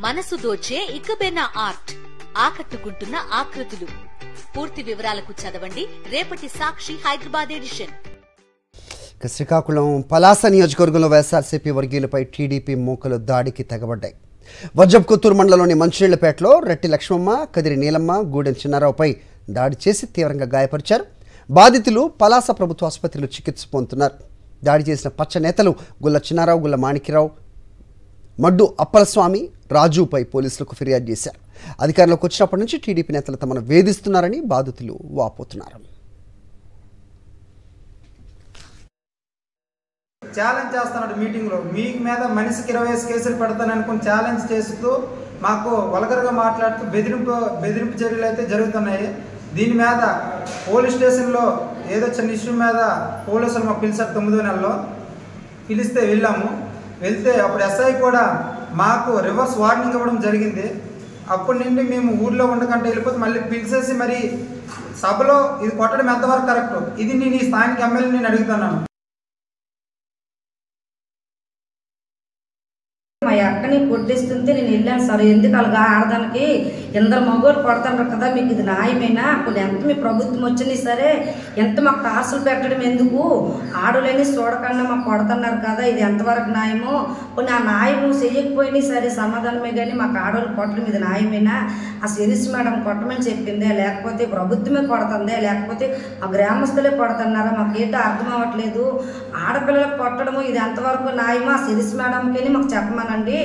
మనసు దోచే ఇకబెనా ఆర్ట్, ఆకట్టుకుంటున్న ఆకృతులు. పూర్తి వివరాలకు చదవండి రేపటి సాక్షి హైదరాబాద్ ఎడిషన్. శ్రీకాకుళం పలాస నియోజకవర్గంలో వైఎస్ఆర్సీపీ వర్గీయులపై టీడీపీ మూకలు దాడికి తెగబడ్డాయి. వజ్రపుకొత్తూరు మండలంలోని మంచినీళ్లపేటలో రెట్టి లక్ష్మమ్మ, కదిరి నీలమ్మ, గూడెం చిన్నారావుపై దాడి చేసి తీవ్రంగా గాయపరిచారు. బాధితులు పలాస ప్రభుత్వ ఆసుపత్రిలో చికిత్స పొందుతున్నారు. దాడి చేసిన పచ్చ నేతలు గుల్ల చిన్నారావు, గుల్ల మాణిక్యరావు, మడ్డు అప్పలస్వామి, రాజుపై పోలీసులకు ఫిర్యాదు చేశారు. అధికారంలోకి వచ్చినప్పటి నుంచి టీడీపీ నేతలు తమను వేధిస్తున్నారని బాధితులు వాపోతున్నారు. ఛాలెంజ్ చేస్తున్నాడు మీటింగ్లో, మీ మీద మనిషికి 20 కేసులు పెడతాననుకుని ఛాలెంజ్ చేస్తూ మాకు వల్గర్గా మాట్లాడుతూ బెదిరింపు చర్యలు అయితే జరుగుతున్నాయి. దీని మీద పోలీస్ స్టేషన్లో ఏదో చిన్న ఇష్యూ మీద పోలీసులు మాకు పిలిచారు. 9వ నెలలో పిలిస్తే వెళ్తే అప్పుడు ఎస్ఐ కూడా మాకు రివర్స్ వార్నింగ్ ఇవ్వడం జరిగింది. అప్పటి నుండి మేము ఊర్లో ఉండకంటే వెళ్ళిపోతే మళ్ళీ పిలిచేసి మరి సభలో ఇది కొట్టడం ఎంతవరకు కరెక్ట్, ఇది నేను ఈ స్థానిక ఎమ్మెల్యే నేను అడుగుతున్నాను. మా అక్కని కొట్టేస్తుంటే నేను వెళ్ళాను సార్. ఎందుకు అలాగా ఆడదానికి ఎందరు మగవాళ్ళు కొడతారు కదా, మీకు ఇది న్యాయమేనా? కొన్ని ఎంత మీ ప్రభుత్వం వచ్చినా సరే ఎంత మాకు టార్సులు పెట్టడం ఎందుకు? ఆడలేని చూడకుండా మాకు కొడుతున్నారు కదా, ఇది ఎంతవరకు న్యాయమో? కొన్ని ఆ న్యాయం చేయకపోయినా సరే సమాధానమే, కానీ మాకు ఆడవాళ్ళు కొట్టడం ఇది న్యాయమేనా? ఆ సిరీస్ మేడం కొట్టమని చెప్పిందే, లేకపోతే ప్రభుత్వమే కొడుతుందే, లేకపోతే ఆ గ్రామస్తులే కొడుతున్నారా? మాకేంటో అర్థం అవ్వట్లేదు. ఆడపిల్లలకు కొట్టడము ఇది ఎంతవరకు న్యాయమో ఆ సిరీస్ మేడంకి మాకు చెప్పమనండి.